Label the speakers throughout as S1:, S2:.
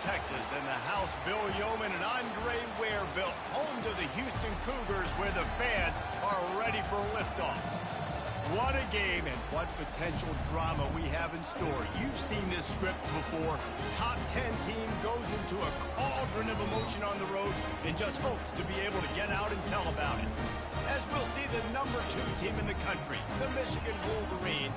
S1: Texas, and the house Bill Yeoman and Andre Ware built, home to the Houston Cougars, where the fans are ready for liftoff. What a game and what potential drama we have in store. You've seen this script before. Top 10 team goes into a cauldron of emotion on the road and just hopes to be able to get out and tell about it. As we'll see the number 2 team in the country, the Michigan Wolverines,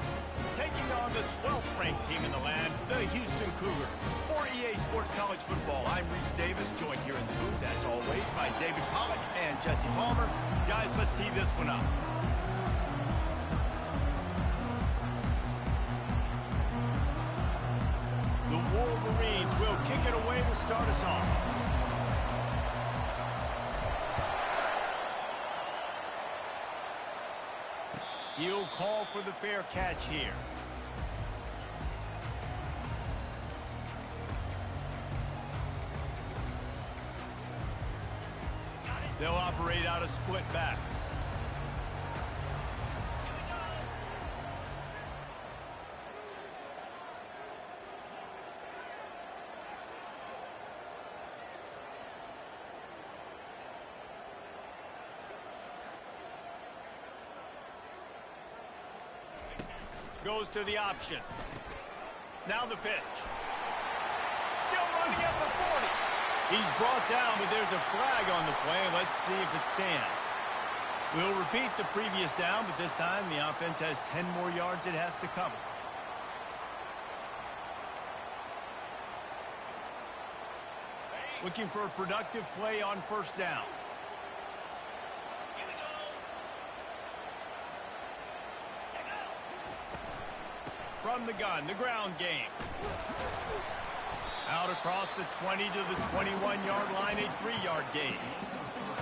S1: taking on the 12th ranked team in the land, the Houston Cougars. For EA Sports College Football, I'm Reese Davis, joined here in the booth, as always, by David Pollack and Jesse Palmer. Guys, let's tee this one up. The Wolverines will kick it away to start us off. He'll call for the fair catch here. They'll operate out of split backs. Goes to the option. Now the pitch. Still running at the 40. He's brought down, but there's a flag on the play. Let's see if it stands. We'll repeat the previous down, but this time the offense has 10 more yards it has to cover. Looking for a productive play on first down. From the gun, the ground game. Out across the 20 to the 21-yard line, a 3-yard gain.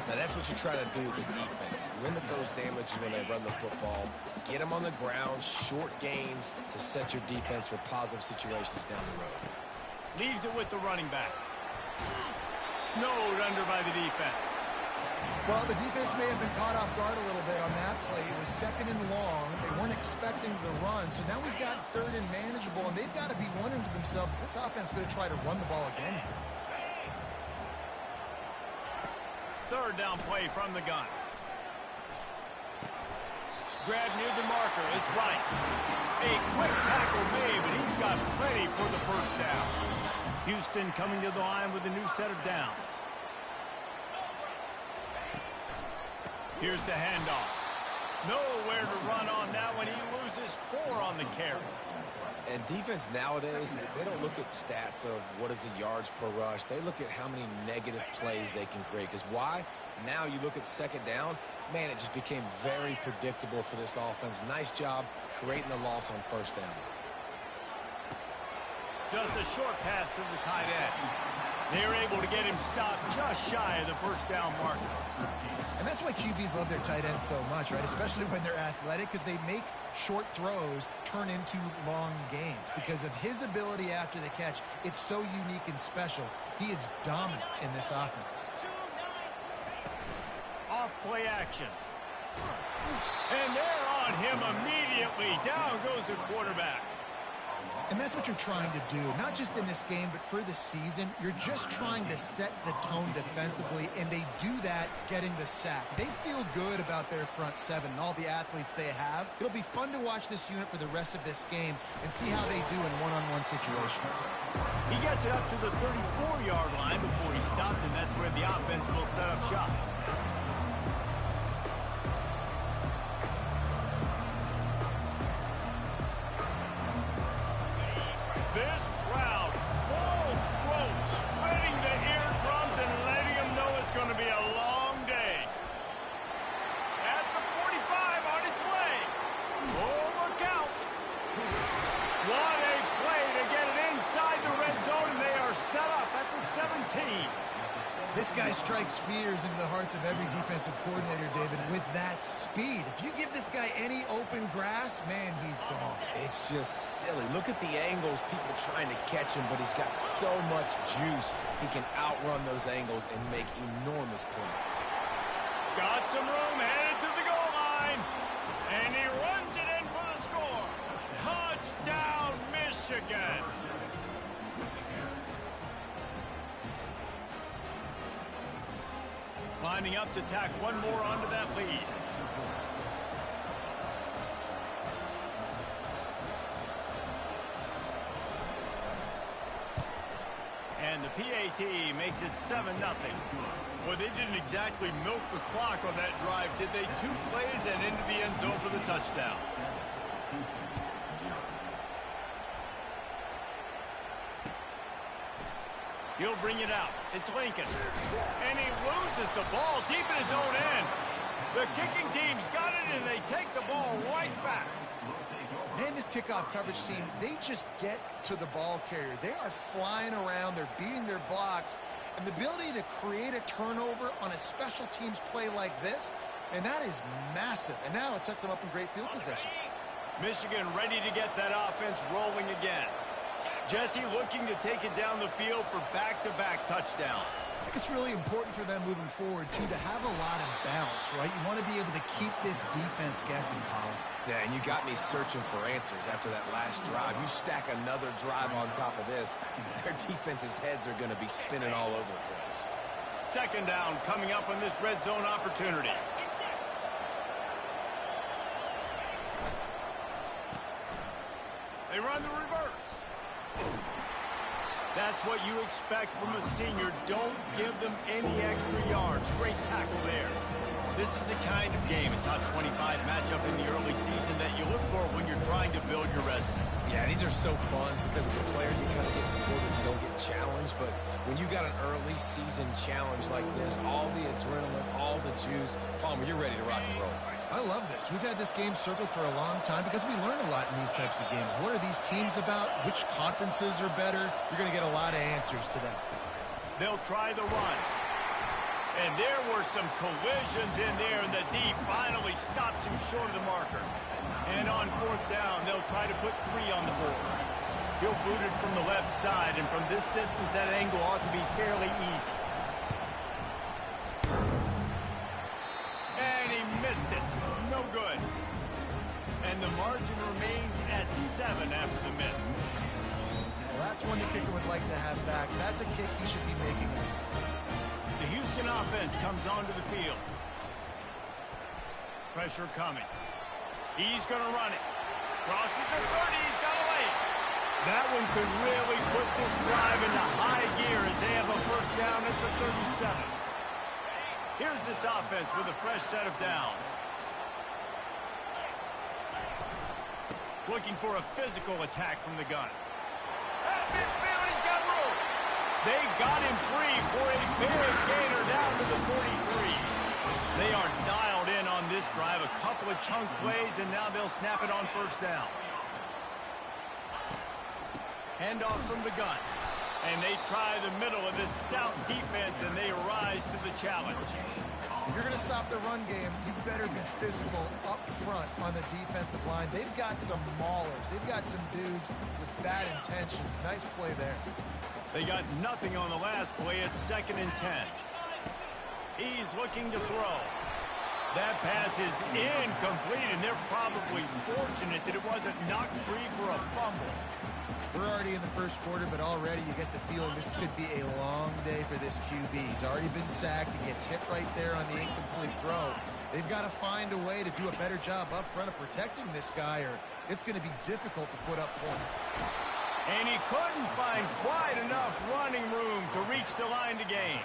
S2: Now that's what you try to do as a defense. Limit those damages when they run the football. Get them on the ground, short gains to set your defense for positive situations down the road.
S1: Leaves it with the running back. Snowed under by the defense.
S3: Well, the defense may have been caught off guard a little bit on that play. It was 2nd and long. They weren't expecting the run. So now we've got 3rd and manageable, and they've got to be wondering to themselves, is this offense going to try to run the ball again?
S1: 3rd down play from the gun. Grab near the marker. It's Rice. A quick tackle made, but he's got plenty for the first down. Houston coming to the line with a new set of downs. Here's the handoff. Nowhere to run on that one. He loses 4 on the carry.
S2: And defense nowadays, they don't look at stats of what is the yards per rush. They look at how many negative plays they can create. Because why? Now you look at 2nd down. Man, it just became very predictable for this offense. Nice job creating the loss on first down.
S1: Just a short pass to the tight end. They're able to get him stopped just shy of the first down marker.
S3: And that's why QBs love their tight ends so much, right? Especially when they're athletic, because they make short throws turn into long gains. Because of his ability after the catch, it's so unique and special. He is dominant in this offense.
S1: Off play action. And they're on him immediately. Down goes the quarterback.
S3: And that's what you're trying to do, not just in this game, but for the season. You're just trying to set the tone defensively, and they do that getting the sack. They feel good about their front 7 and all the athletes they have. It'll be fun to watch this unit for the rest of this game and see how they do in one-on-one situations.
S1: He gets it up to the 34-yard line before he stopped, and that's where the offense will set up shop. This crowd, full throat, spreading the eardrums and letting them know it's going to be a long day. At the 45, on its way. Oh, look out. What a play to get it inside the red zone, and they are set up at the 17.
S3: This guy strikes fears into the hearts of every defensive coordinator, David, with that speed. If you give this guy any open grass, man, he's gone.
S2: It's just silly. Look at the angles, people trying to catch him, but he's got so much juice. He can outrun those angles and make enormous plays.
S1: Got some room, headed to the goal line, and he runs it in for the score. Touchdown, Michigan. Lining up to tack one more onto that lead. And the PAT makes it 7-0. Well, they didn't exactly milk the clock on that drive, did they? 2 plays and into the end zone for the touchdown. He'll bring it out. It's Lincoln. And he loses the ball deep in his own end. The kicking team's got it, and they take the ball right back.
S3: Man, this kickoff coverage team, they just get to the ball carrier. They are flying around. They're beating their blocks. And the ability to create a turnover on a special teams play like this, and that is massive. And now it sets them up in great field position.
S1: Michigan ready to get that offense rolling again. Jesse looking to take it down the field for back-to-back touchdowns.
S3: I think it's really important for them moving forward, too, to have a lot of balance, right? You want to be able to keep this defense guessing, Pollock.
S2: Yeah, and you got me searching for answers after that last drive. You stack another drive on top of this, their defense's heads are going to be spinning all over the place.
S1: Second down coming up on this red zone opportunity. They run the reverse. That's what you expect from a senior. Don't give them any extra yards. Great tackle there. This is the kind of game, a top 25 matchup in the early season that you look for when you're trying to build your resume.
S2: Yeah, these are so fun because as a player, you kind of get bored if you don't get challenged. But when you got an early season challenge like this, all the adrenaline, all the juice, Palmer, you're ready to rock and roll.
S3: I love this. We've had this game circled for a long time because we learn a lot in these types of games. What are these teams about? Which conferences are better? You're going to get a lot of answers today.
S1: They'll try the run. And there were some collisions in there, and the D finally stops him short of the marker. And on fourth down, they'll try to put 3 on the board. He'll boot it from the left side, and from this distance, that angle ought to be fairly easy. And he missed it. No good. And the margin remains at 7 after the miss.
S3: Well, that's one the kicker would like to have back. That's a kick he should be making this.
S1: The Houston offense comes onto the field. Pressure coming. He's going to run it. Crosses the 30. He's got a lane. That one could really put this drive into high gear as they have a first down at the 37. Here's this offense with a fresh set of downs. Looking for a physical attack from the gun. At midfield, he's got room. They got him free for a big gainer down to the 43. They are dialed in on this drive. A couple of chunk plays, and now they'll snap it on first down. Handoff from the gun. And they try the middle of this stout defense, and they rise to the challenge.
S3: If you're going to stop the run game, you better be physical up front on the defensive line. They've got some maulers. They've got some dudes with bad intentions. Nice play there.
S1: They got nothing on the last play. It's 2nd and 10. He's looking to throw. That pass is incomplete, and they're probably fortunate that it wasn't knocked free for a fumble.
S3: We're already in the first quarter, but already you get the feeling this could be a long day for this QB. He's already been sacked. He gets hit right there on the incomplete throw. They've got to find a way to do a better job up front of protecting this guy, or it's going to be difficult to put up points.
S1: And he couldn't find quite enough running room to reach the line to gain.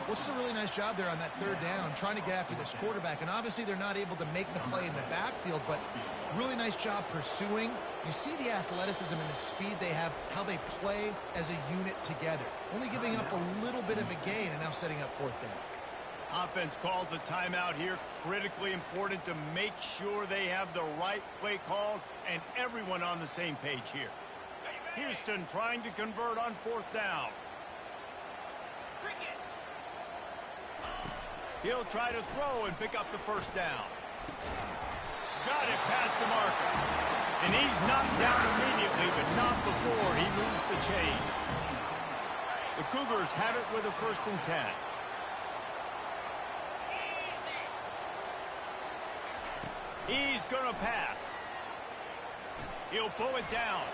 S3: Well, it's a really nice job there on that third down, trying to get after this quarterback. And obviously they're not able to make the play in the backfield, but really nice job pursuing. You see the athleticism and the speed they have, how they play as a unit together. Only giving up a little bit of a gain and now setting up fourth down.
S1: Offense calls a timeout here. Critically important to make sure they have the right play called and everyone on the same page here. Houston trying to convert on fourth down. He'll try to throw and pick up the first down. Got it past the marker. And he's knocked down immediately, but not before he moves the chains. The Cougars have it with a 1st and 10. He's going to pass. He'll pull it down.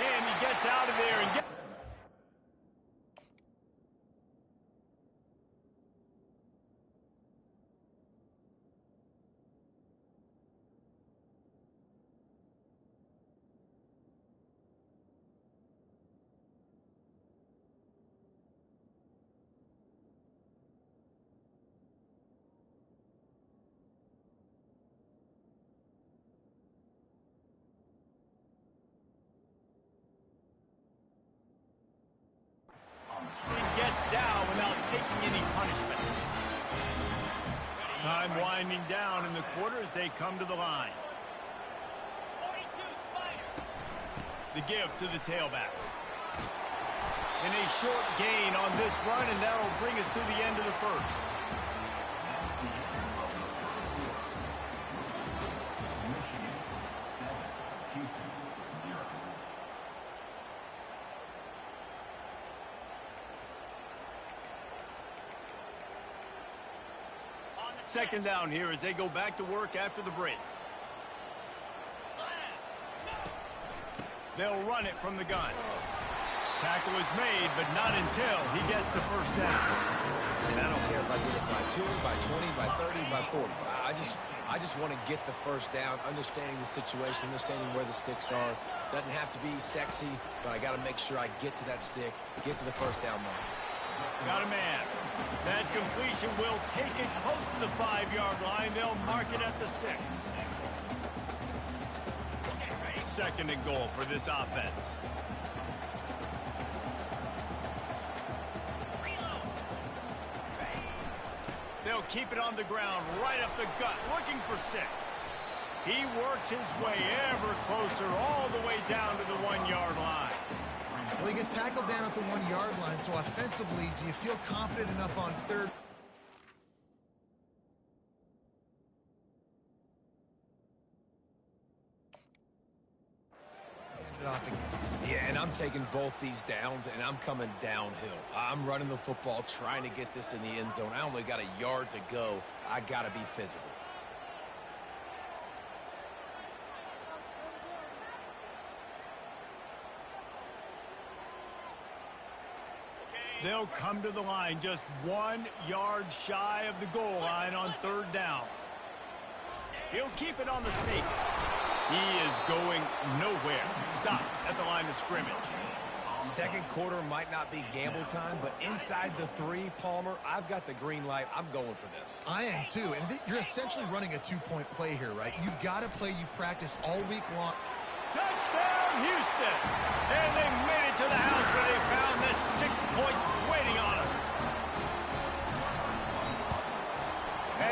S1: And he gets out of there and Time winding down in the quarter as they come to the line. The give to the tailback. And a short gain on this run, and that'll bring us to the end of the first. Second down here as they go back to work after the break. They'll run it from the gun. Tackle is made, but not until he gets the first down.
S2: And I don't care if I get it by 2, by 20, by 30, by 40. I just want to get the first down, understanding the situation, understanding where the sticks are. Doesn't have to be sexy, but I got to make sure I get to that stick, get to the first down mark.
S1: Got a man. That completion will take it close to the 5-yard line. They'll mark it at the 6. Second and goal for this offense. They'll keep it on the ground, right up the gut, looking for 6. He works his way ever closer, all the way down to the 1-yard line.
S3: Well, he gets tackled down at the 1-yard line, so offensively, do you feel confident enough on third? Off again.
S2: Yeah, and I'm taking both these downs, and I'm coming downhill. I'm running the football, trying to get this in the end zone. I only got a yard to go. I got to be physical.
S1: They'll come to the line just 1 yard shy of the goal line on third down. He'll keep it on the sneak. He is going nowhere. Stop at the line of scrimmage.
S2: Second quarter might not be gamble time, but inside the 3, Palmer, I've got the green light. I'm going for this.
S3: I am too, and you're essentially running a 2-point play here, right? You've got a play you practiced all week long.
S1: Touchdown, Houston! And they made it to the house where they found that 6 points waiting on them.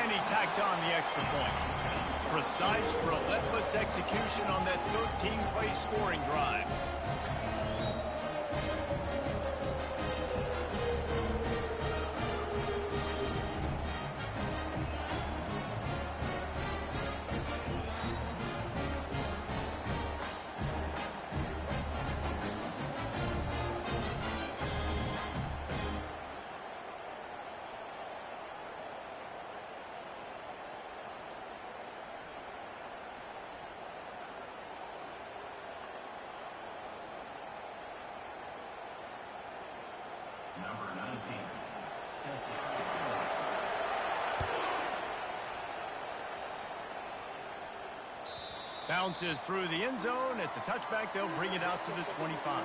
S1: And he tacks on the extra point. Precise, relentless execution on that 13-play scoring drive.
S4: Number 19.
S1: Bounces through the end zone. It's a touchback. They'll bring it out to the 25.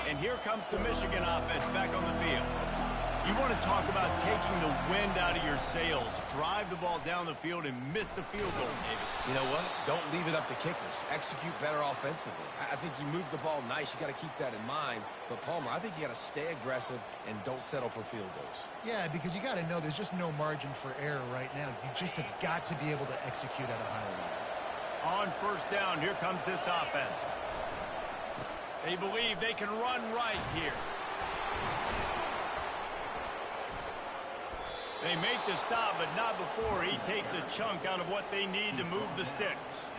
S1: And here comes the Michigan offense back on the field. You want to talk about taking the wind out of your sails. Drive the ball down the field and miss the field goal, David.
S2: You know what? Don't leave it up to kickers. Execute better offensively. I think you move the ball nice. You got to keep that in mind. But, Palmer, I think you got to stay aggressive and don't settle for field goals.
S3: Yeah, because you got to know there's just no margin for error right now. You just have got to be able to execute at a higher level.
S1: On first down, here comes this offense. They believe they can run right here. They make the stop, but not before he takes a chunk out of what they need to move the sticks.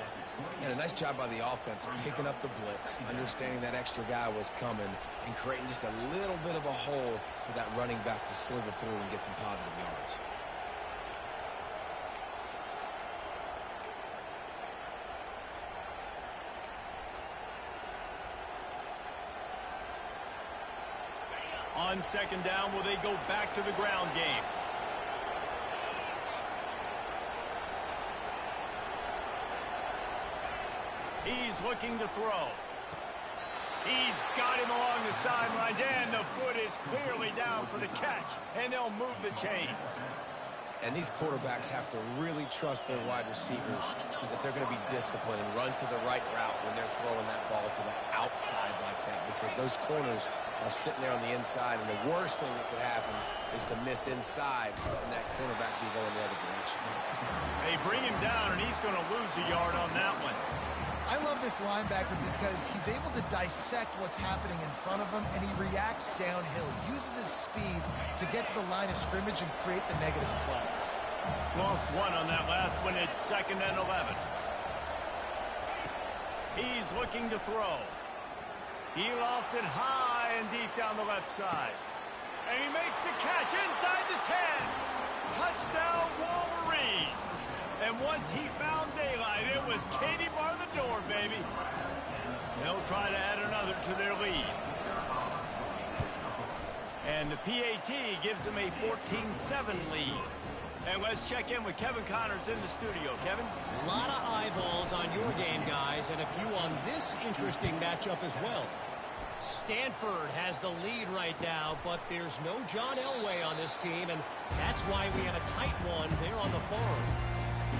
S2: And a nice job by the offense of picking up the blitz, understanding that extra guy was coming, and creating just a little bit of a hole for that running back to slither through and get some positive yards.
S1: On second down, will they go back to the ground game? He's looking to throw. He's got him along the sidelines, and the foot is clearly down for the catch, and they'll move the chains.
S2: And these quarterbacks have to really trust their wide receivers that they're going to be disciplined and run to the right route when they're throwing that ball to the outside like that, because those corners are sitting there on the inside, and the worst thing that could happen is to miss inside and that cornerback be going the other direction.
S1: They bring him down, and he's going to lose a yard on that one.
S3: I love this linebacker because he's able to dissect what's happening in front of him, and he reacts downhill, uses his speed to get to the line of scrimmage and create the negative play.
S1: Lost one on that last one. It's 2nd and 11. He's looking to throw. He lofts it high and deep down the left side. And he makes the catch inside the 10. Touchdown, Wolverine. And once he found daylight, it was Katie bar the door, baby. They'll try to add another to their lead. And the PAT gives them a 14-7 lead. And let's check in with Kevin Connors in the studio. Kevin?
S4: A lot of eyeballs on your game, guys, and a few on this interesting matchup as well. Stanford has the lead right now, but there's no John Elway on this team, and that's why we have a tight one there on the farm.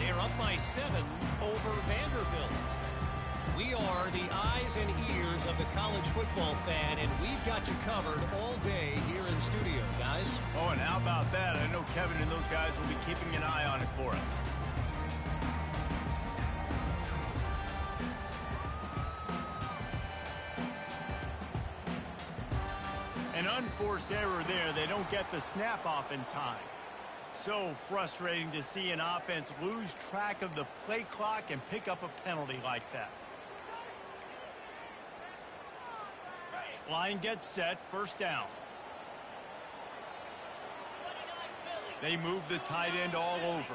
S4: They're up by 7 over Vanderbilt. We are the eyes and ears of the college football fan, and we've got you covered all day here in studio, guys.
S1: Oh, and how about that? I know Kevin and those guys will be keeping an eye on it for us. An unforced error there. They don't get the snap off in time. So frustrating to see an offense lose track of the play clock and pick up a penalty like that. Line gets set, 1st down. They move the tight end all over.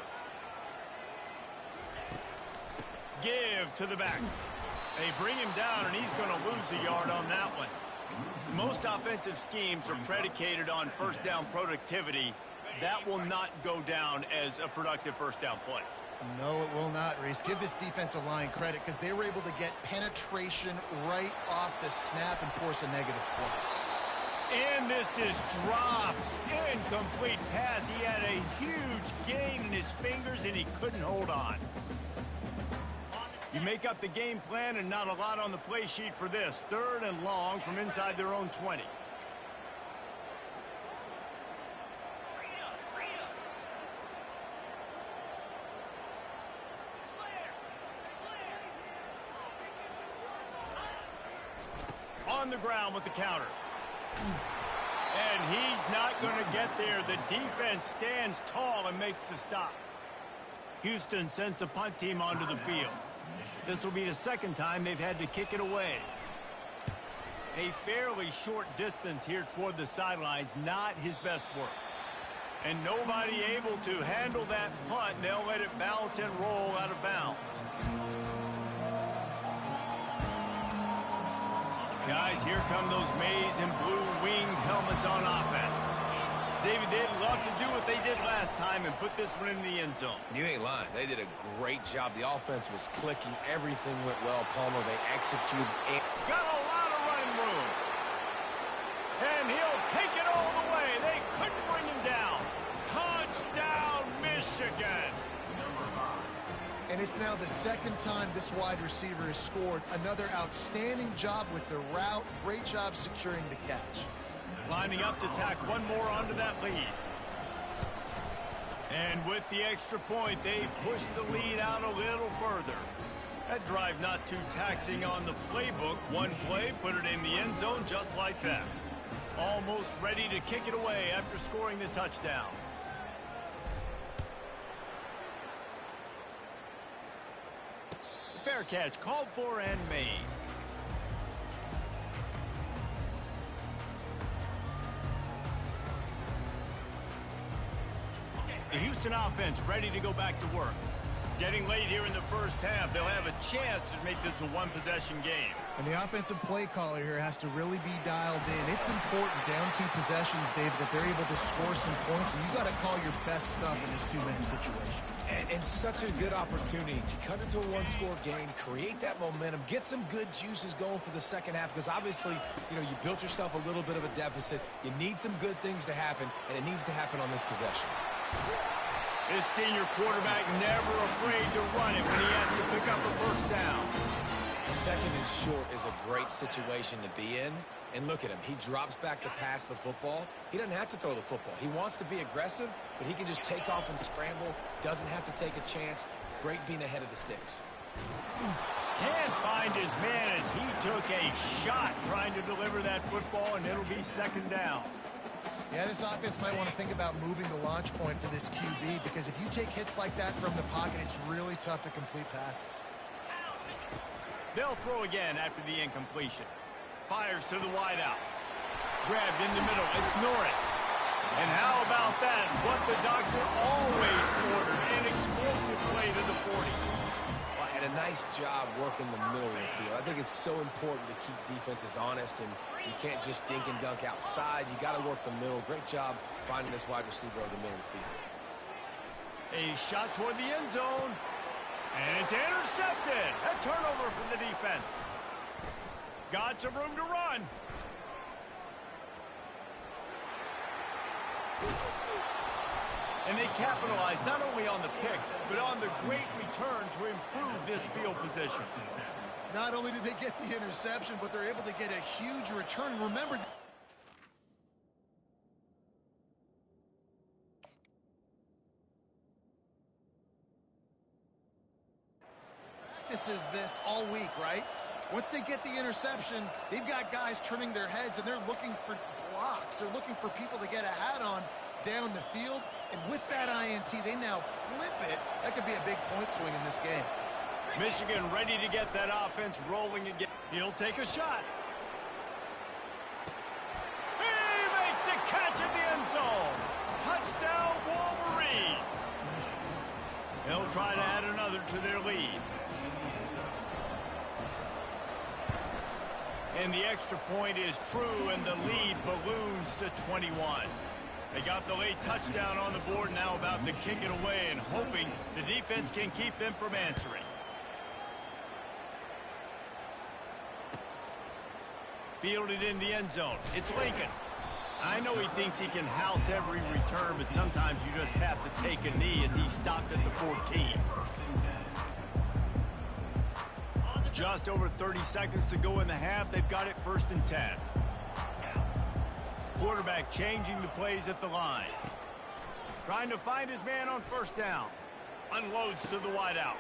S1: Give to the back. They bring him down, and he's going to lose a yard on that one. Most offensive schemes are predicated on 1st down productivity. That will not go down as a productive 1st down play.
S3: No, it will not, Reese. Give this defensive line credit because they were able to get penetration right off the snap and force a negative play.
S1: And this is dropped. Incomplete pass. He had a huge gain in his fingers, and he couldn't hold on. You make up the game plan, and not a lot on the play sheet for this. 3rd and long from inside their own 20. On the ground with the counter. And he's not going to get there. The defense stands tall and makes the stop. Houston sends the punt team onto the field. This will be the 2nd time they've had to kick it away. A fairly short distance here toward the sidelines, not his best work. And nobody able to handle that punt. They'll let it bounce and roll out of bounds. Guys, here come those maize and blue winged helmets on offense. David, they'd love to do what they did last time and put this one in the end zone.
S2: You ain't lying. They did a great job. The offense was clicking. Everything went well, Palmer. They executed.
S1: Got a lot of running room. And he'll take it all the way. They couldn't bring him down. Touchdown, Michigan.
S3: And it's now the 2nd time this wide receiver has scored. Another outstanding job with the route. Great job securing the catch.
S1: Lining up to tack one more onto that lead. And with the extra point, they push the lead out a little further. That drive not too taxing on the playbook. One play, put it in the end zone just like that. Almost ready to kick it away after scoring the touchdown. Fair catch called for and made. The Houston offense ready to go back to work. Getting late here in the first half, they'll have a chance to make this a one-possession game.
S3: And the offensive play caller here has to really be dialed in. It's important, down 2 possessions, David, that they're able to score some points. So you got to call your best stuff in this 2-minute situation.
S2: And such a good opportunity to cut into a one-score game, create that momentum, get some good juices going for the second half, because obviously, you know, you built yourself a little bit of a deficit. You need some good things to happen, and it needs to happen on this possession.
S1: This senior quarterback never afraid to run it when he has to pick up a first down.
S2: Second and short is a great situation to be in. And look at him. He drops back to pass the football. He doesn't have to throw the football. He wants to be aggressive, but he can just take off and scramble. Doesn't have to take a chance. Great being ahead of the sticks.
S1: Can't find his man as he took a shot trying to deliver that football, and it'll be second down.
S3: Yeah, this offense might want to think about moving the launch point for this QB, because if you take hits like that from the pocket, it's really tough to complete passes.
S1: They'll throw again after the incompletion. Fires to the wideout. Grabbed in the middle. It's Norris. And how about that? What the doctor always ordered. An explosive play to the 40.
S2: And a nice job working the middle of the field. I think it's so important to keep defenses honest, and you can't just dink and dunk outside. You got to work the middle. Great job finding this wide receiver over the middle of the field.
S1: A shot toward the end zone. And it's intercepted. A turnover for the defense. Got some room to run. And they capitalize not only on the pick, but on the great return to improve this field position.
S3: Not only do they get the interception, but they're able to get a huge return. Remember, this is this all week, right? Once they get the interception, they've got guys turning their heads, and they're looking for blocks. They're looking for people to get a hat on down the field. And with that INT, they now flip it. That could be a big point swing in this game.
S1: Michigan ready to get that offense rolling again. He'll take a shot. He makes the catch at the end zone. Touchdown, Wolverines. They'll try to add another to their lead. And the extra point is true, and the lead balloons to 21. They got the late touchdown on the board, now about to kick it away and hoping the defense can keep them from answering. Fielded in the end zone. It's Lincoln. I know he thinks he can house every return, but sometimes you just have to take a knee as he stopped at the 14. Just over 30 seconds to go in the half. They've got it 1st and 10. Quarterback changing the plays at the line. Trying to find his man on 1st down. Unloads to the wideout.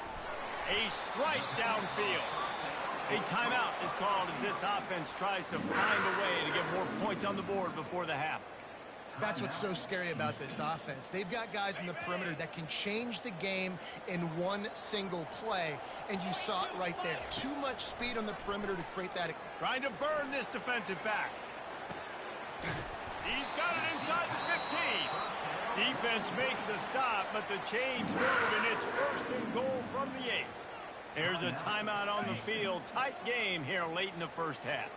S1: A strike downfield. A timeout is called as this offense tries to find a way to get more points on the board before the half.
S3: That's what's so scary about this offense. They've got guys in the perimeter that can change the game in one single play, and you saw it right there. Too much speed on the perimeter to create that.
S1: Trying to burn this defensive back. He's got it inside the 15. Defense makes a stop, but the chains move, and it's 1st and goal from the 8. There's a timeout on the field. Tight game here late in the first half.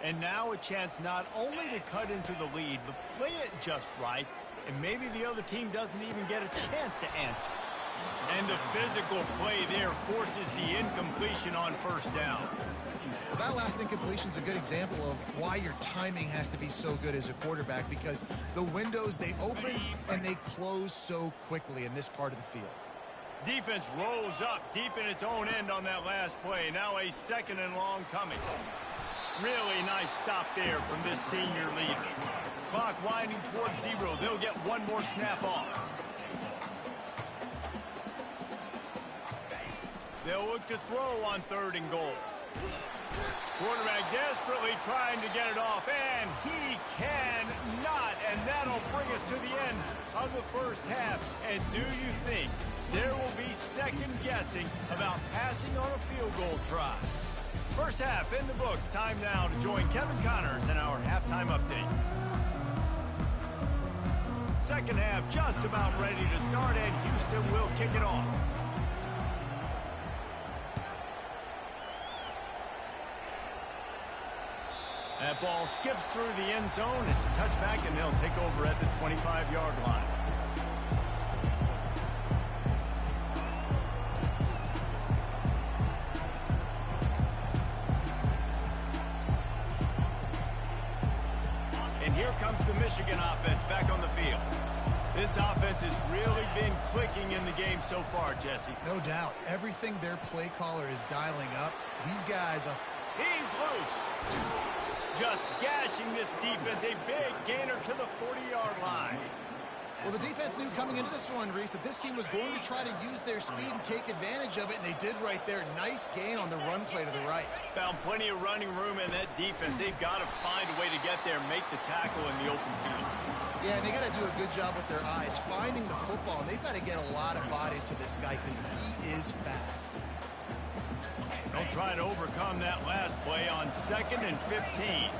S1: And now a chance not only to cut into the lead, but play it just right, and maybe the other team doesn't even get a chance to answer. And the physical play there forces the incompletion on 1st down.
S3: Well, that last incompletion is a good example of why your timing has to be so good as a quarterback, because the windows, they open and they close so quickly in this part of the field.
S1: Defense rolls up deep in its own end on that last play. Now a 2nd and long coming. Really nice stop there from this senior leader. Clock winding towards 0. They'll get one more snap off. They'll look to throw on 3rd and goal. Quarterback desperately trying to get it off, and he cannot. And that'll bring us to the end of the first half. And do you think there will be second guessing about passing on a field goal try? First half in the books. Time now to join Kevin Connors in our halftime update. Second half just about ready to start, and Houston will kick it off. ball skips through the end zone. It's a touchback, and they'll take over at the 25-yard line. And here comes the Michigan offense back on the field. This offense has really been clicking in the game so far, Jesse.
S3: No doubt. Everything their play caller is dialing up. These guys are...
S1: He's loose. Just gashing this defense. A big gainer to the 40-yard line.
S3: Well, the defense knew coming into this one, Reese, that this team was going to try to use their speed and take advantage of it, and they did right there. Nice gain on the run play to the right.
S1: Found plenty of running room in that defense. They've got to find a way to get there and make the tackle in the open field.
S3: Yeah, and they got to do a good job with their eyes, finding the football, and they've got to get a lot of bodies to this guy because he is fast.
S1: They'll try to overcome that last play on 2nd and 15.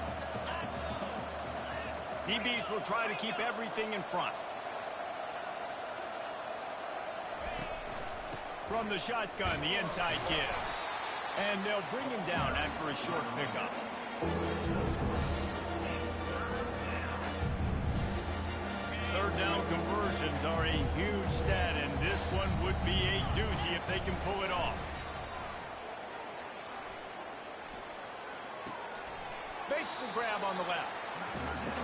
S1: DBs will try to keep everything in front. From the shotgun, the inside give. And they'll bring him down after a short pickup. Third down conversions are a huge stat, and this one would be a doozy if they can pull it off. Makes the grab on the left.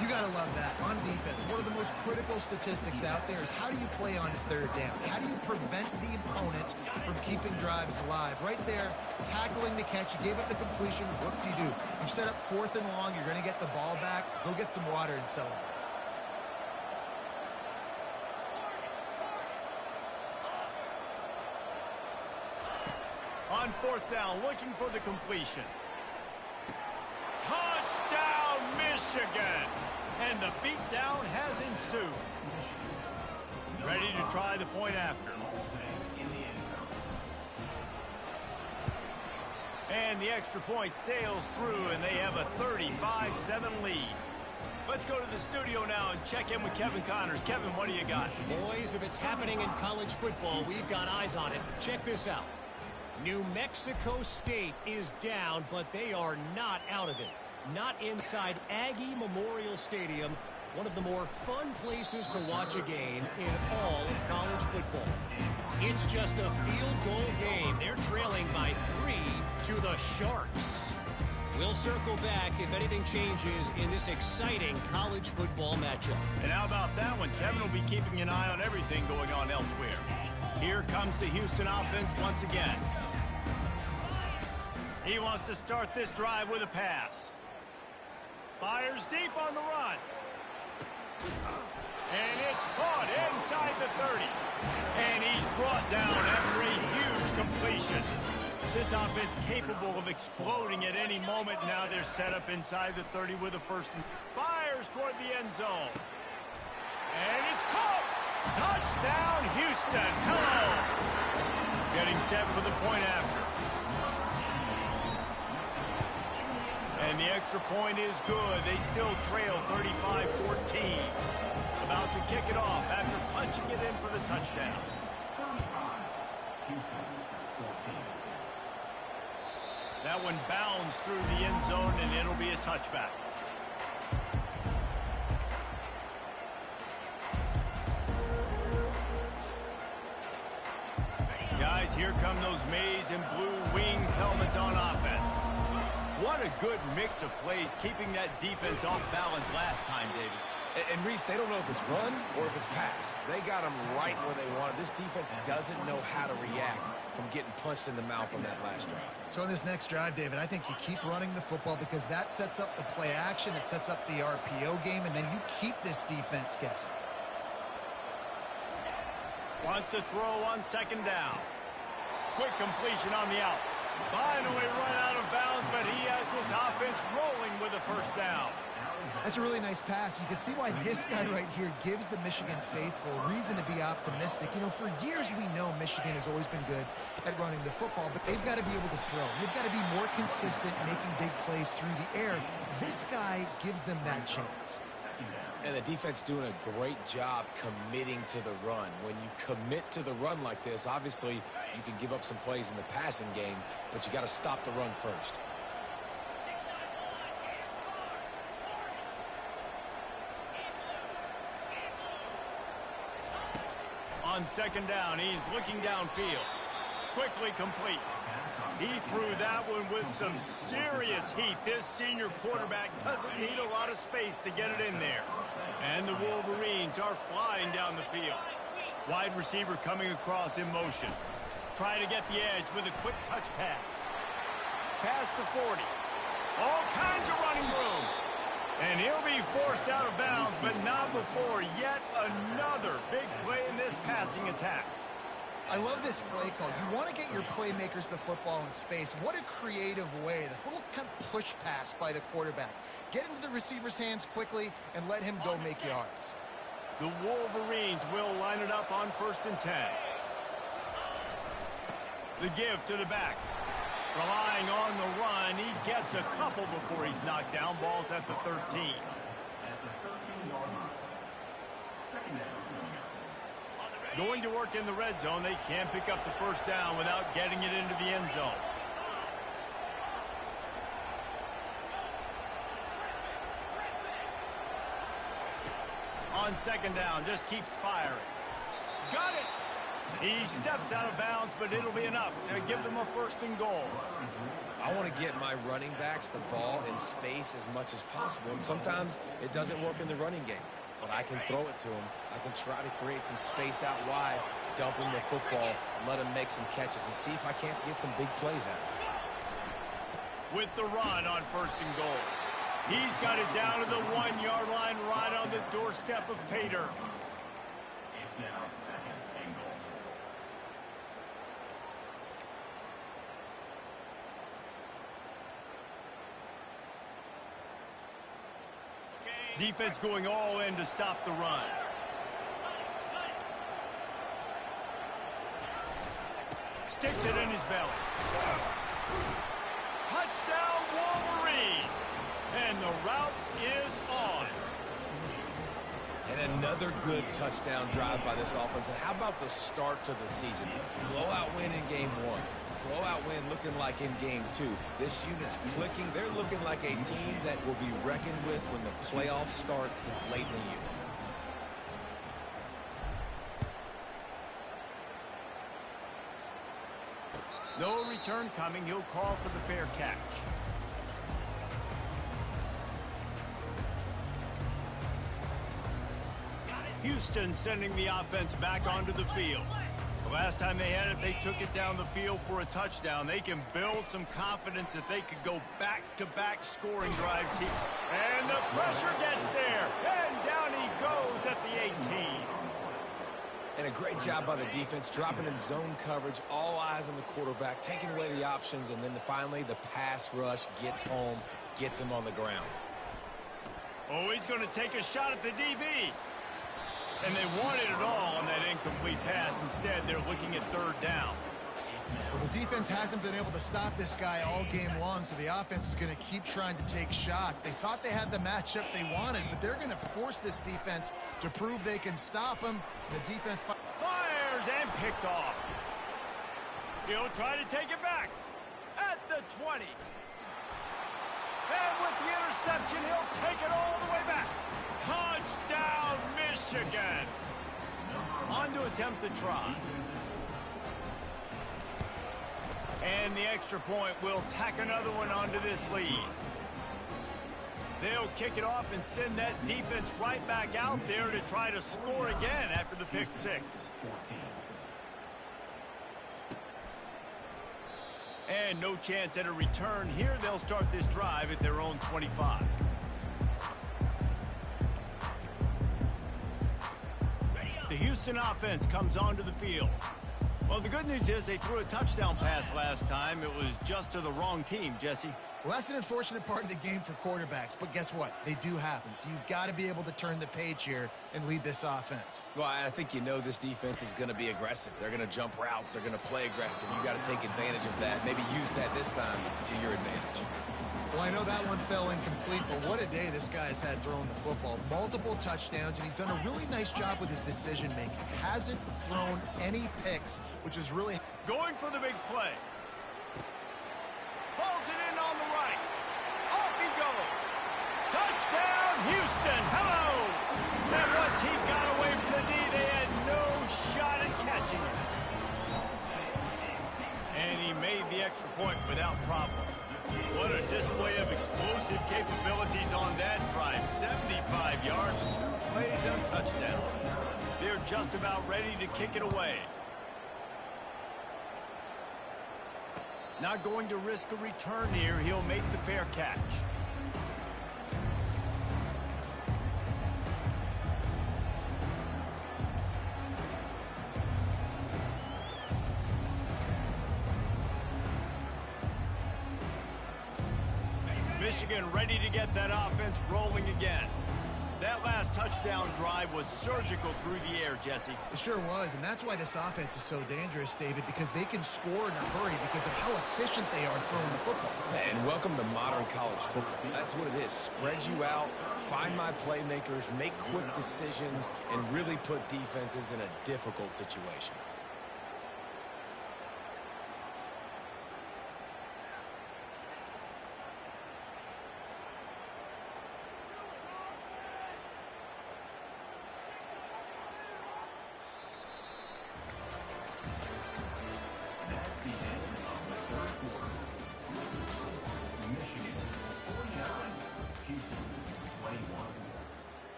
S3: You got to love that. On defense, one of the most critical statistics out there is how do you play on third down? How do you prevent the opponent from keeping drives alive? Right there, tackling the catch. You gave up the completion. What do? You set up 4th and long. You're going to get the ball back. Go get some water and celebrate.
S1: On 4th down, looking for the completion. Touchdown, Michigan! And the beatdown has ensued. Ready to try the point after. And the extra point sails through, and they have a 35-7 lead. Let's go to the studio now and check in with Kevin Connors. Kevin, what do you got?
S4: Boys, if it's happening in college football, we've got eyes on it. Check this out. New Mexico State is down, but they are not out of it. Not inside Aggie Memorial Stadium, one of the more fun places to watch a game in all of college football. It's just a field goal game. They're trailing by 3 to the Sharks. We'll circle back if anything changes in this exciting college football matchup.
S1: And how about that one? Kevin will be keeping an eye on everything going on elsewhere. Here comes the Houston offense once again. He wants to start this drive with a pass. Fires deep on the run. And it's caught inside the 30. And he's brought down after a huge completion. This offense capable of exploding at any moment. Now they're set up inside the 30 with a first and fires toward the end zone. And it's caught. Touchdown, Houston. Hello. Getting set for the point after. And the extra point is good. They still trail 35-14. About to kick it off after punching it in for the touchdown. That one bounds through the end zone, and it'll be a touchback. Guys, here come those maize and blue wing helmets on offense. What a good mix of plays, keeping that defense off balance last time, David.
S2: And Reese, they don't know if it's run or if it's pass. They got them right where they want it. This defense doesn't know how to react from getting punched in the mouth on that last drive.
S3: So in this next drive, David, I think you keep running the football because that sets up the play action, it sets up the RPO game, and then you keep this defense guessing.
S1: Wants to throw on second down. Quick completion on the out. Finally run out of bounds, but he has this offense rolling with a first down.
S3: That's a really nice pass. You can see why this guy right here gives the Michigan faithful reason to be optimistic. You know, for years we know Michigan has always been good at running the football, but they've got to be able to throw. They've got to be more consistent making big plays through the air. This guy gives them that chance.
S2: And the defense doing a great job committing to the run. When you commit to the run like this, obviously you can give up some plays in the passing game, but you got to stop the run first.
S1: On second down, he's looking downfield. Quickly complete. He threw that one with some serious heat. This senior quarterback doesn't need a lot of space to get it in there. And the Wolverines are flying down the field. Wide receiver coming across in motion. Trying to get the edge with a quick touch pass. Past the 40. All kinds of running room. And he'll be forced out of bounds, but not before yet another big play in this passing attack.
S3: I love this play call. You want to get your playmakers the football in space. What a creative way. This little kind of push pass by the quarterback. Get into the receiver's hands quickly and let him go make yards.
S1: The Wolverines will line it up on 1st and 10. The give to the back. Relying on the run, he gets a couple before he's knocked down. Ball's at the 13. Going to work in the red zone. They can't pick up the first down without getting it into the end zone. On second down, just keeps firing. Got it! He steps out of bounds, but it'll be enough to give them a 1st and goal.
S2: I want to get my running backs the ball in space as much as possible, and sometimes it doesn't work in the running game. But I can throw it to him. I can try to create some space out wide, dump him the football, let him make some catches, and see if I can't get some big plays out of it.
S1: With the run on 1st and goal. He's got it down to the 1-yard line right on the doorstep of Pater.
S5: It's now 2nd and goal.
S1: Defense going all in to stop the run. Sticks it in his belly. Touchdown, Wolverines! And the route is on.
S2: And another good touchdown drive by this offense. And how about the start to the season? Blowout win in game 1. Blowout win looking like in game 2. This unit's clicking. They're looking like a team that will be reckoned with when the playoffs start late in the year.
S1: No return coming. He'll call for the fair catch. Houston sending the offense back onto the field. The last time they had it, they took it down the field for a touchdown. They can build some confidence that they could go back-to-back scoring drives here. And the pressure gets there. And down he goes at the 18.
S2: And a great job by the defense, dropping in zone coverage, all eyes on the quarterback, taking away the options, and then finally the pass rush gets home, gets him on the ground.
S1: Oh, he's going to take a shot at the DB. And they wanted it all on that incomplete pass. Instead, they're looking at 3rd down.
S3: Well, the defense hasn't been able to stop this guy all game long, so the offense is going to keep trying to take shots. They thought they had the matchup they wanted, but they're going to force this defense to prove they can stop him. The defense
S1: fires and picked off. He'll try to take it back at the 20. And with the interception, he'll take it all the way back. Touchdown, Michigan. On to attempt the try. And the extra point will tack another one onto this lead. They'll kick it off and send that defense right back out there to try to score again after the pick 6. And no chance at a return here. They'll start this drive at their own 25. The Houston offense comes onto the field. Well, the good news is they threw a touchdown pass last time. It was just to the wrong team, Jesse.
S3: Well, that's an unfortunate part of the game for quarterbacks, but guess what? They do happen, so you've got to be able to turn the page here and lead this offense.
S2: Well, I think you know this defense is going to be aggressive. They're going to jump routes. They're going to play aggressive. You got to take advantage of that. Maybe use that this time to your advantage.
S3: Well, I know that one fell incomplete, but what a day this guy's had throwing the football. Multiple touchdowns, and he's done a really nice job with his decision-making. Hasn't thrown any picks, which is really...
S1: Going for the big play. Pulls it in on the right. Off he goes. Touchdown, Houston. Hello. And once he got away from the knee, they had no shot at capabilities on that drive. 75 yards, 2 plays, and a touchdown. They're just about ready to kick it away. Not going to risk a return here. He'll make the fair catch. Michigan ready to get that offense rolling again. That last touchdown drive was surgical through the air, Jesse.
S3: It sure was, and that's why this offense is so dangerous, David, because they can score in a hurry because of how efficient they are throwing the football.
S2: And welcome to modern college football. That's what it is. Spread you out, find my playmakers, make quick decisions, and really put defenses in a difficult situation.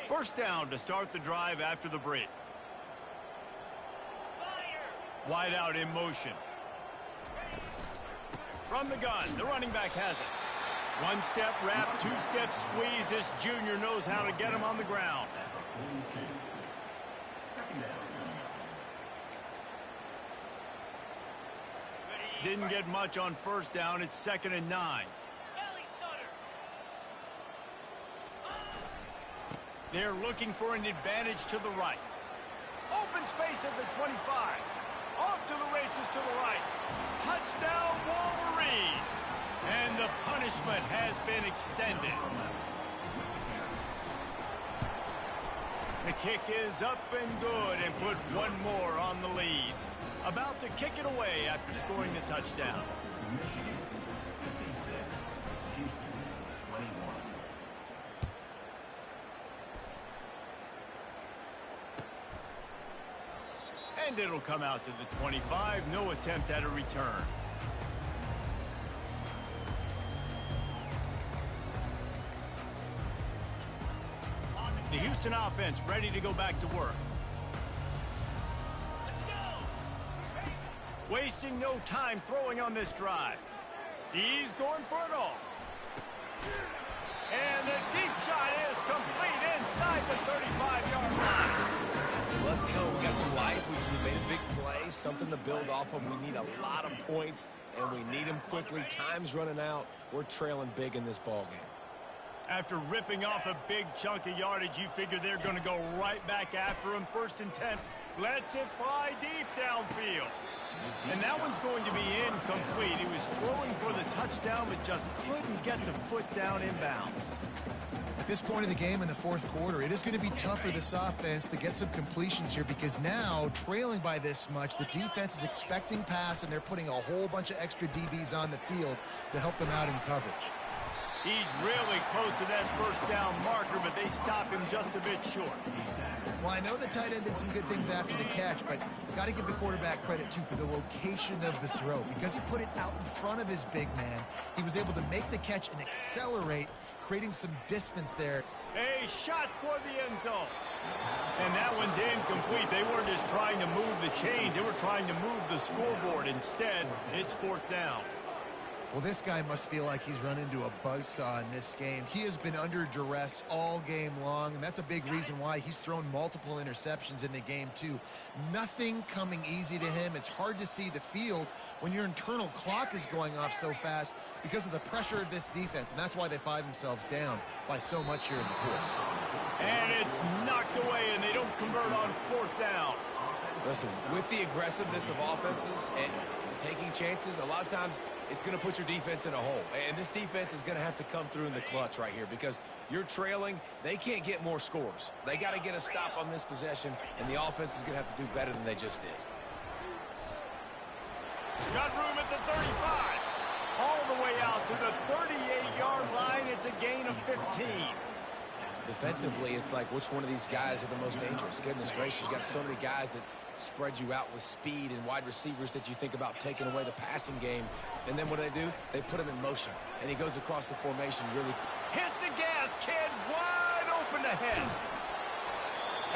S1: First down to start the drive after the break. Wide out in motion. From the gun, the running back has it. One-step wrap, two-step squeeze. This junior knows how to get him on the ground. Didn't get much on first down. It's 2nd and 9. They're looking for an advantage to the right. Open space at the 25. Off to the races to the right. Touchdown, Wolverine. And the punishment has been extended. The kick is up and good and put one more on the lead. About to kick it away after scoring the touchdown. And it'll come out to the 25. No attempt at a return. The Houston offense ready to go back to work. Wasting no time throwing on this drive. He's going for it all. And the deep shot is complete inside the 35-yard line.
S2: Let's go. We got some life. We made a big play, something to build off of. We need a lot of points, and we need them quickly. Time's running out. We're trailing big in this ball game.
S1: After ripping off a big chunk of yardage, you figure they're going to go right back after him. 1st and 10. Lets it fly deep downfield. And that one's going to be incomplete. He was throwing for the touchdown, but just couldn't get the foot down inbounds.
S3: At this point in the game in the 4th quarter, it is going to be tough for this offense to get some completions here because now, trailing by this much, the defense is expecting pass, and they're putting a whole bunch of extra DBs on the field to help them out in coverage.
S1: He's really close to that first down marker, but they stop him just a bit short.
S3: Well, I know the tight end did some good things after the catch, but got to give the quarterback credit, too, for the location of the throw. Because he put it out in front of his big man, he was able to make the catch and accelerate, creating some distance there.
S1: A shot toward the end zone. And that one's incomplete. They weren't just trying to move the chains. They were trying to move the scoreboard. Instead, it's 4th down.
S3: Well, this guy must feel like he's run into a buzzsaw in this game. He has been under duress all game long, and that's a big reason why he's thrown multiple interceptions in the game, too. Nothing coming easy to him. It's hard to see the field when your internal clock is going off so fast because of the pressure of this defense, and that's why they find themselves down by so much here in the 4th.
S1: And it's knocked away, and they don't convert on 4th down.
S2: Listen, with the aggressiveness of offenses and taking chances, a lot of times it's going to put your defense in a hole. And this defense is going to have to come through in the clutch right here because you're trailing. They can't get more scores. They got to get a stop on this possession, and the offense is going to have to do better than they just did.
S1: Got room at the 35. All the way out to the 38-yard line. It's a gain of 15.
S2: Defensively, it's like which one of these guys are the most dangerous. Goodness gracious, you got so many guys that spread you out with speed and wide receivers that you think about taking away the passing game. And then what do? They put him in motion, and he goes across the formation really.
S1: Hit the gas, kid. Wide open ahead.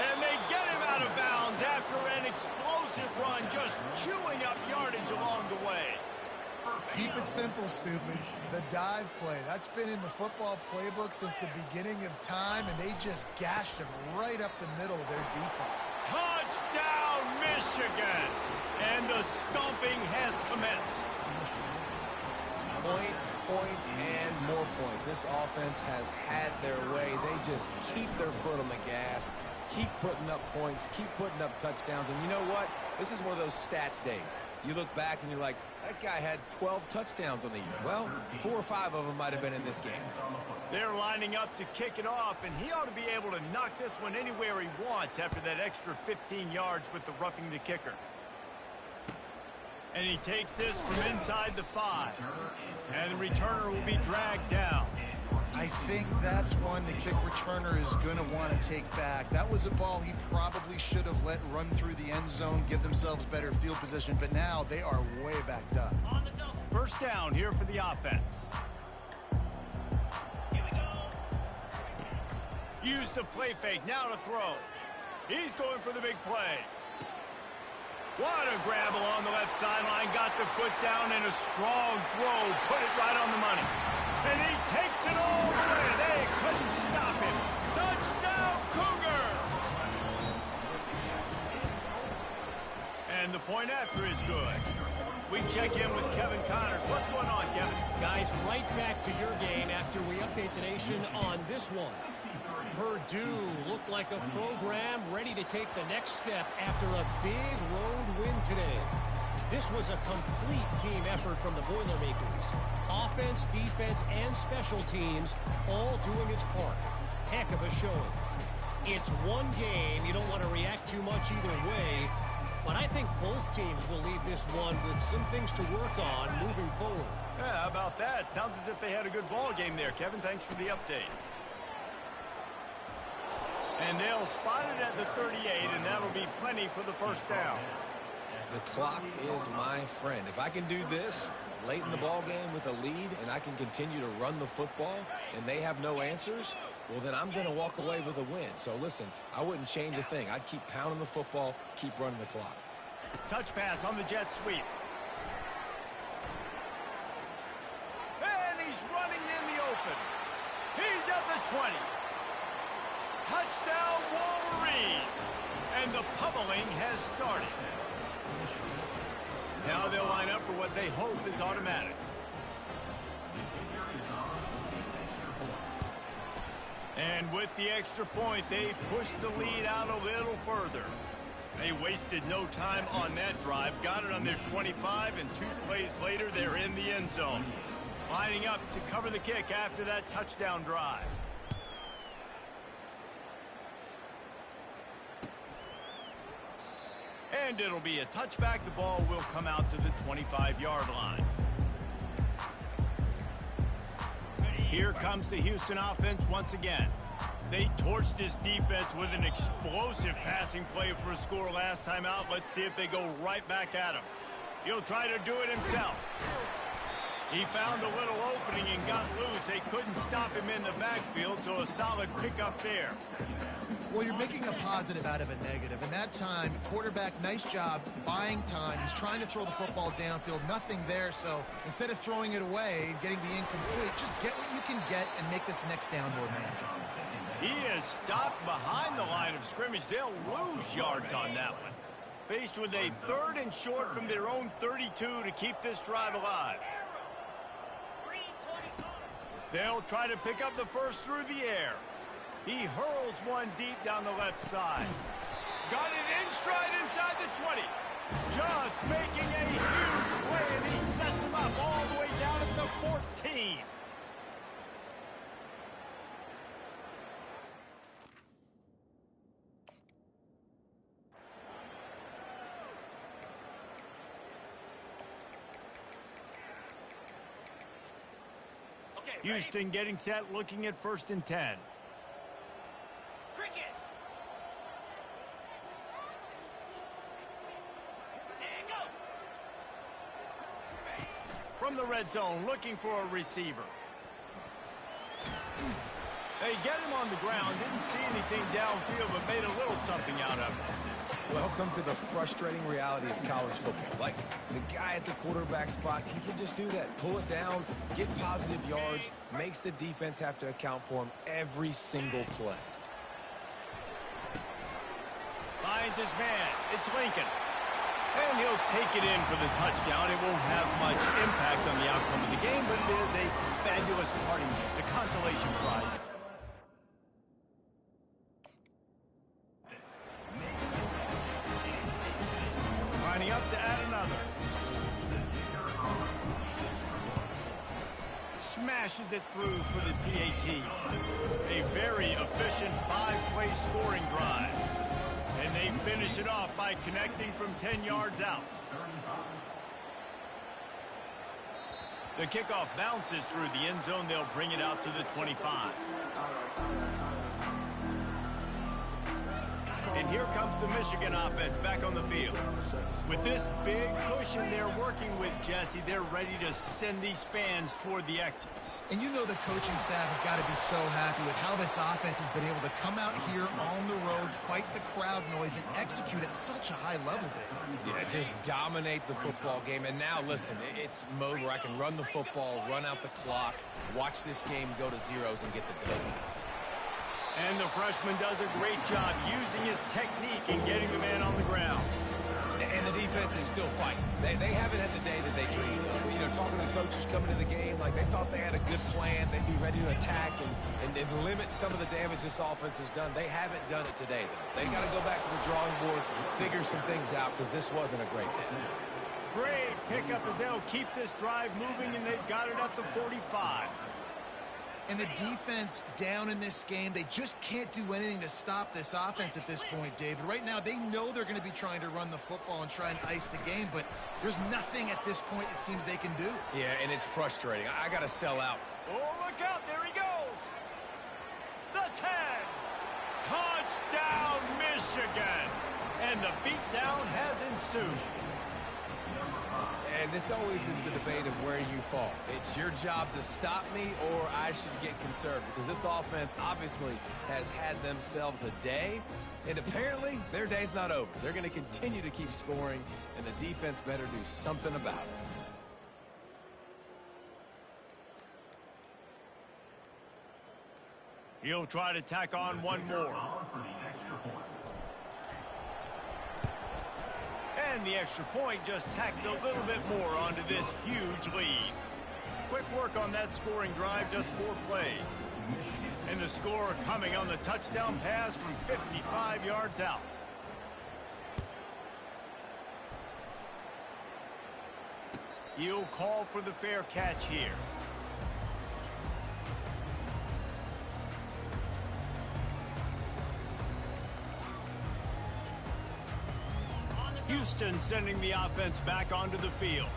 S1: And they get him out of bounds after an explosive run, just chewing up yardage along the way.
S3: Keep it simple, stupid. The dive play. That's been in the football playbook since the beginning of time, and they just gashed him right up the middle of their defense.
S1: Touchdown, Michigan! And the stomping has commenced.
S2: Points, and more points. This offense has had their way. They just keep their foot on the gas, keep putting up points, keep putting up touchdowns. And you know what? This is one of those stats days. You look back and you're like, that guy had 12 touchdowns on the year. Well, 4 or 5 of them might have been in this game.
S1: They're lining up to kick it off, and he ought to be able to knock this one anywhere he wants after that extra 15 yards with the roughing the kicker. And he takes this from inside the 5. And the returner will be dragged down.
S3: I think that's one the kick returner is going to want to take back. That was a ball he probably should have let run through the end zone, give themselves better field position, but now they are way backed up.
S1: First down here for the offense.
S4: Here we go.
S1: Use the play fake, now to throw. He's going for the big play. What a grab along the left sideline, got the foot down and a strong throw, put it right on the money. And he takes it all the way. They couldn't stop him. Touchdown, Cougar! And the point after is good. We check in with Kevin Connors. What's going on, Kevin?
S4: Guys, right back to your game after we update the nation on this one. Purdue looked like a program ready to take the next step after a big road win today. This was a complete team effort from the Boilermakers. Offense, defense, and special teams all doing its part. Heck of a showing. It's one game. You don't want to react too much either way. But I think both teams will leave this one with some things to work on moving forward.
S1: Yeah, how about that? Sounds as if they had a good ball game there, Kevin. Thanks for the update. And they'll spot it at the 38, and that'll be plenty for the first down.
S2: The clock is my friend. If I can do this late in the ball game with a lead and I can continue to run the football and they have no answers, well, then I'm going to walk away with a win. So, listen, I wouldn't change a thing. I'd keep pounding the football, keep running the clock.
S1: Touch pass on the jet sweep. And he's running in the open. He's at the 20. Touchdown, Wolverines! And the pummeling has started. Now they'll line up for what they hope is automatic. And with the extra point, they push the lead out a little further. They wasted no time on that drive. Got it on their 25, and 2 plays later, they're in the end zone. Lining up to cover the kick after that touchdown drive. And it'll be a touchback. The ball will come out to the 25-yard line. Here comes the Houston offense once again. They torched this defense with an explosive passing play for a score last time out. Let's see if they go right back at him. He'll try to do it himself. He found a little opening and got loose. They couldn't stop him in the backfield, so a solid pickup there.
S3: Well, you're making a positive out of a negative. And that time, quarterback, nice job buying time. He's trying to throw the football downfield. Nothing there. So instead of throwing it away and getting the incomplete, just get what you can get and make this next down more manageable.
S1: He is stopped behind the line of scrimmage. They'll lose yards on that one. Faced with a 3rd and short from their own 32 to keep this drive alive. They'll try to pick up the first through the air. He hurls one deep down the left side. Got it in stride inside the 20. Just making a huge play, and he sets him up all the way down at the 14. Houston getting set, looking at 1st and 10.
S4: Cricket.
S1: from the red zone, looking for a receiver. They get him on the ground. Didn't see anything downfield, but made a little something out of it.
S2: Welcome to the frustrating reality of college football. Like, the guy at the quarterback spot, he can just do that. Pull it down, get positive yards, makes the defense have to account for him every single play.
S1: Finds his man. It's Lincoln. And he'll take it in for the touchdown. It won't have much impact on the outcome of the game, but it is a fabulous parting gift, a consolation prize. Lining up to add another. Smashes it through for the PAT. A very efficient 5-play scoring drive. And they finish it off by connecting from 10 yards out. The kickoff bounces through the end zone. They'll bring it out to the 25. And here comes the Michigan offense back on the field. With this big cushion they're working with, Jesse, they're ready to send these fans toward the exits.
S3: And you know the coaching staff has got to be so happy with how this offense has been able to come out here on the road, fight the crowd noise, and execute at such a high level, Dave.
S2: Yeah, just dominate the football game. And now, listen, it's mode where I can run the football, run out the clock, watch this game go to zeros and get the dub.
S1: And the freshman does a great job using his technique and getting the man on the ground.
S2: And the defense is still fighting. They haven't had the day that they dreamed of. You know, talking to the coaches coming to the game, like they thought they had a good plan. They'd be ready to attack and limit some of the damage this offense has done. They haven't done it today, though. They got to go back to the drawing board, figure some things out, because this wasn't a great day.
S1: Great pickup as they'll keep this drive moving, and they've got it at the 45.
S3: And the defense down in this game, they just can't do anything to stop this offense at this point, David. Right now, they know they're going to be trying to run the football and try and ice the game, but there's nothing at this point it seems they can do.
S2: Yeah, and it's frustrating. I got to sell out.
S1: Oh, look out. There he goes. The 10. Touchdown, Michigan. And the beatdown has ensued.
S2: And this always is the debate of where you fall. It's your job to stop me, or I should get conservative, because this offense obviously has had themselves a day, and apparently their day's not over. They're going to continue to keep scoring, and the defense better do something about it.
S1: He'll try to tack on one more. And the extra point just tacks a little bit more onto this huge lead. Quick work on that scoring drive, just 4 plays. And the score coming on the touchdown pass from 55 yards out. He'll call for the fair catch here. Houston sending the offense back onto the field.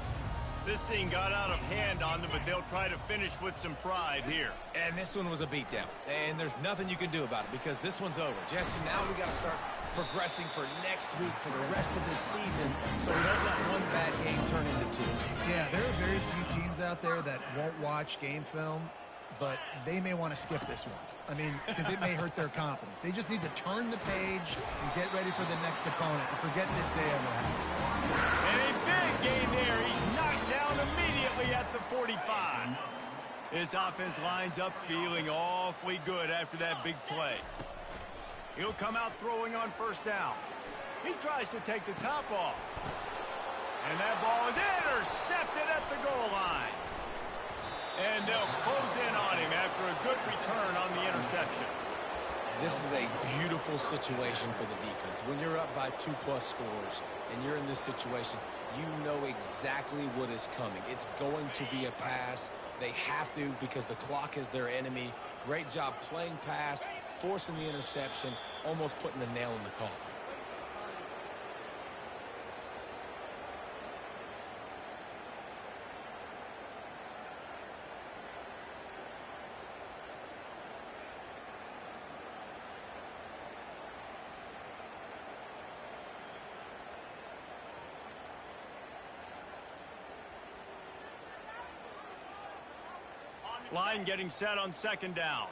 S1: This thing got out of hand on them, but they'll try to finish with some pride here.
S2: And this one was a beatdown. And there's nothing you can do about it, because this one's over. Jesse, now we got to start progressing for next week, for the rest of this season, so we don't let one bad game turn into 2.
S3: Yeah, there are very few teams out there that won't watch game film, but they may want to skip this one. I mean, because it may hurt their confidence. They just need to turn the page and get ready for the next opponent and forget this day ever happened.
S1: And a big gain there. He's knocked down immediately at the 45. This offense lines up feeling awfully good after that big play. He'll come out throwing on first down. He tries to take the top off. And that ball is intercepted at the goal line. And they'll close in on him after a good return on the interception.
S2: This is a beautiful situation for the defense. When you're up by 2+ scores and you're in this situation, you know exactly what is coming. It's going to be a pass. They have to, because the clock is their enemy. Great job playing pass, forcing the interception, almost putting the nail in the coffin.
S1: Line getting set on second down.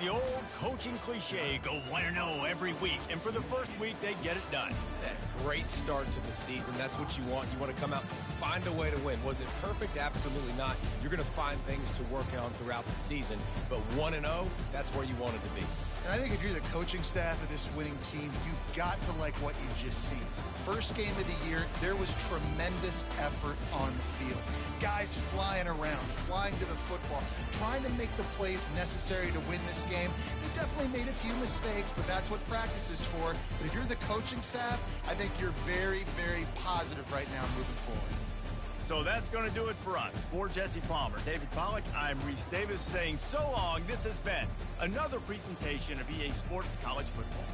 S1: The old coaching cliche, go 1-0 every week. And for the first week, they get it done.
S2: That great start to the season. That's what you want. You want to come out, find a way to win. Was it perfect? Absolutely not. You're going to find things to work on throughout the season. But 1-0, that's where you want it to be.
S3: And I think if you're the coaching staff of this winning team, you've got to like what you've just seen. First game of the year, there was tremendous effort on the field. Guys flying around, flying to the football, trying to make the plays necessary to win this game. They definitely made a few mistakes, but that's what practice is for. But if you're the coaching staff, I think you're very, very positive right now moving forward.
S1: So that's going to do it for us. For Jesse Palmer, David Pollack, I'm Reese Davis saying so long. This has been another presentation of EA Sports College Football.